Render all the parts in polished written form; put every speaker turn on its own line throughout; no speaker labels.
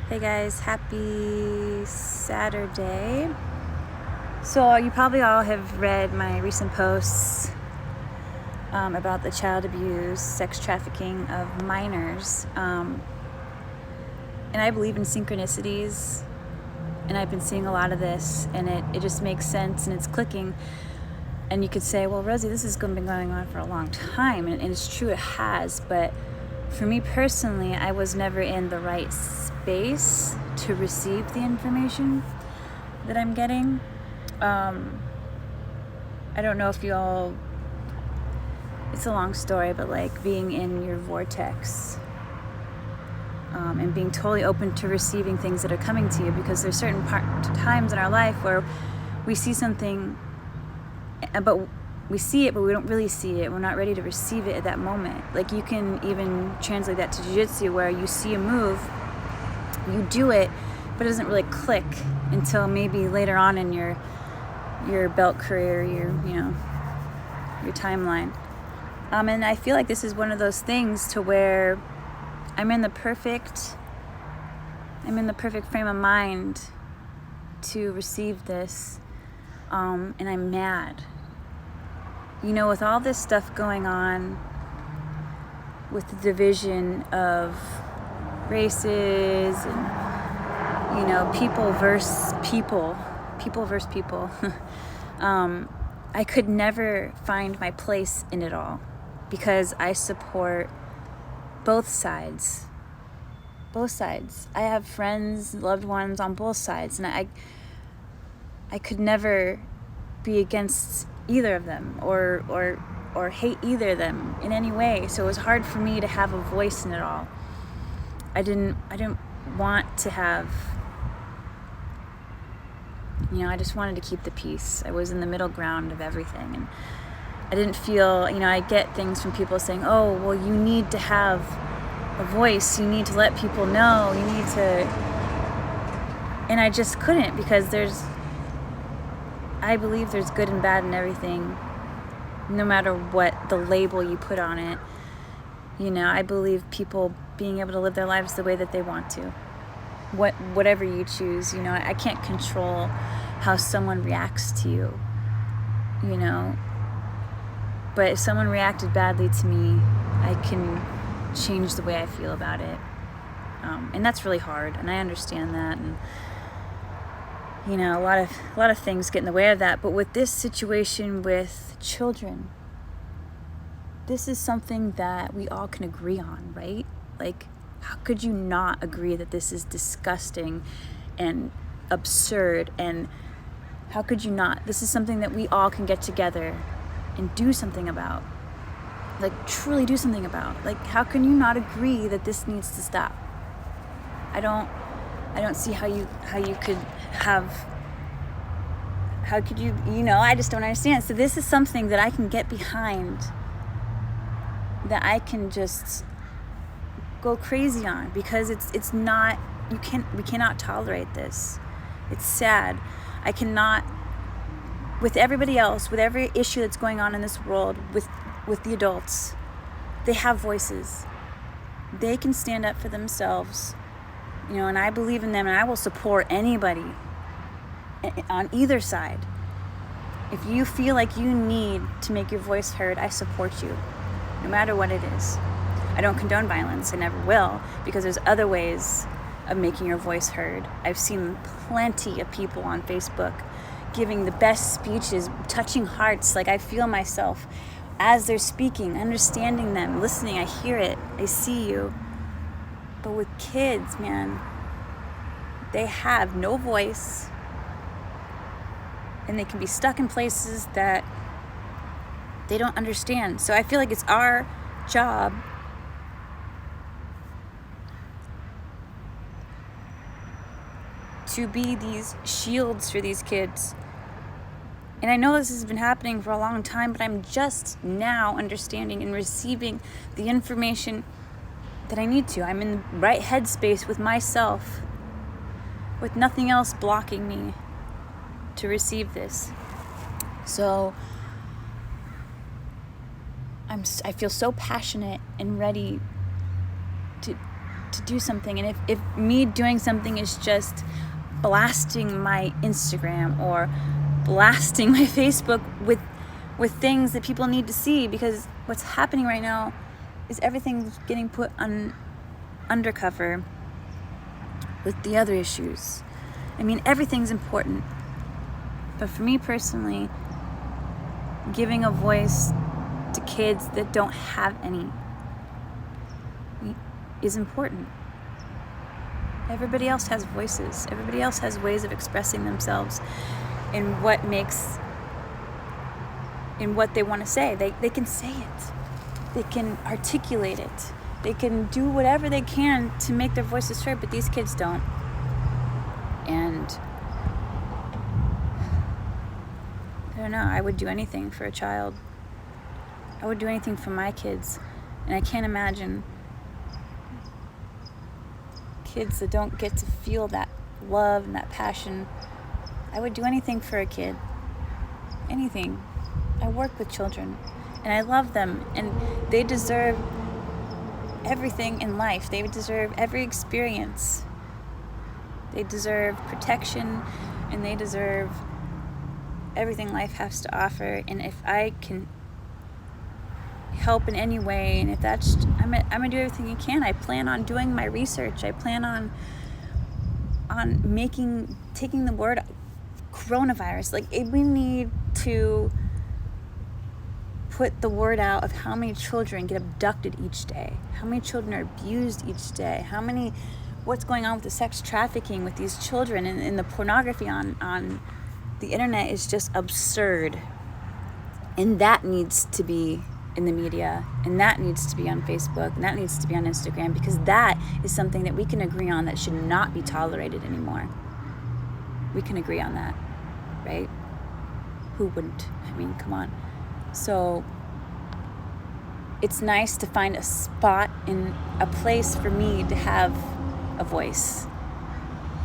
Hey guys, happy Saturday. So you probably all have read my recent posts about the child abuse, sex trafficking of minors. And I believe in synchronicities, and I've been seeing a lot of this, and it just makes sense, and it's clicking. And you could say, well, Rosie, this has been going on for a long time, and it's true, it has, but for me personally, I was never in the right space to receive the information that I'm getting. I don't know if you all, it's a long story, but like being in your vortex and being totally open to receiving things that are coming to you, because there's certain times in our life where we see something, but we see it, but we don't really see it. We're not ready to receive it at that moment. Like you can even translate that to jiu-jitsu, where you see a move, you do it, but it doesn't really click until maybe later on in your belt career, your timeline. And I feel like this is one of those things to where I'm in the perfect frame of mind to receive this, and I'm mad. With all this stuff going on, with the division of races and, people versus people, I could never find my place in it all, because I support both sides. I have friends, loved ones on both sides, and I could never be against either of them or hate either of them in any way. So it was hard for me to have a voice in it all. I didn't want to have, I just wanted to keep the peace. I was in the middle ground of everything, and I didn't feel, I get things from people saying, oh, well, you need to have a voice, you need to let people know, you need to, and I just couldn't, because I believe there's good and bad in everything, no matter what the label you put on it. I believe people being able to live their lives the way that they want to, whatever you choose. I can't control how someone reacts to you, but if someone reacted badly to me, I can change the way I feel about it, and that's really hard, and I understand that, and a lot of things get in the way of that. But with this situation with children, this is something that we all can agree on, right? Like, how could you not agree that this is disgusting and absurd? And how could you not? This is something that we all can get together and do something about. Like, truly do something about. Like, how can you not agree that this needs to stop? I don't see how you could have, how could you, I just don't understand. So this is something that I can get behind, that I can just go crazy on, because it's not, we cannot tolerate this. It's sad. I cannot, with everybody else, with every issue that's going on in this world, with the adults, they have voices. They can stand up for themselves, and I believe in them, and I will support anybody on either side. If you feel like you need to make your voice heard, I support you, no matter what it is. I don't condone violence, I never will, because there's other ways of making your voice heard. I've seen plenty of people on Facebook giving the best speeches, touching hearts. Like, I feel myself as they're speaking, understanding them, listening. I hear it, I see you. But with kids, man, they have no voice, and they can be stuck in places that they don't understand. So I feel like it's our job to be these shields for these kids. And I know this has been happening for a long time, but I'm just now understanding and receiving the information that I need to. I'm in the right headspace with myself, with nothing else blocking me to receive this. So I feel so passionate and ready to to do something, and if me doing something is just blasting my Instagram or blasting my Facebook with things that people need to see, because what's happening right now is everything's getting put on undercover with the other issues. I mean, everything's important, but for me personally, giving a voice to kids that don't have any is important. Everybody else has voices. Everybody else has ways of expressing themselves in what they want to say. They can say it. They can articulate it. They can do whatever they can to make their voices heard, but these kids don't. And I don't know, I would do anything for a child. I would do anything for my kids. And I can't imagine kids that don't get to feel that love and that passion. I would do anything for a kid. Anything. I work with children and I love them, and they deserve everything in life. They deserve every experience. They deserve protection, and they deserve everything life has to offer. And if I can help in any way, and if that's, I'm gonna do everything I can. I plan on doing my research. I plan on taking the word coronavirus. Like, we need to put the word out of how many children get abducted each day, how many children are abused each day, what's going on with the sex trafficking with these children, and the pornography on the internet is just absurd. And that needs to be in the media, and that needs to be on Facebook, and that needs to be on Instagram, because that is something that we can agree on that should not be tolerated anymore. We can agree on that, right? Who wouldn't? I mean, come on. So it's nice to find a spot in a place for me to have a voice.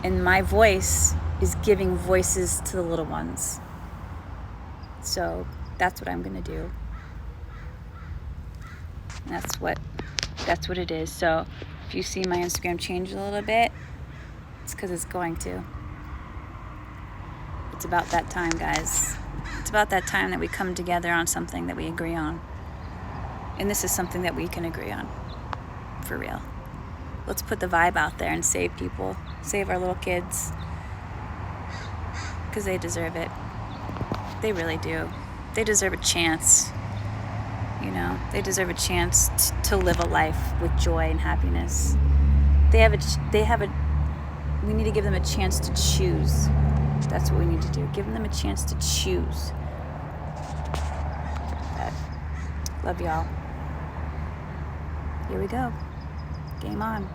And my voice is giving voices to the little ones. So that's what I'm going to do. And that's what it is. So if you see my Instagram change a little bit, it's because it's going to. It's about that time, guys. It's about that time that we come together on something that we agree on. And this is something that we can agree on. For real. Let's put the vibe out there and save people. Save our little kids. Because they deserve it. They really do. They deserve a chance. You know, they deserve a chance to live a life with joy and happiness. We need to give them a chance to choose. That's what we need to do. Give them a chance to choose. Love y'all. Here we go. Game on.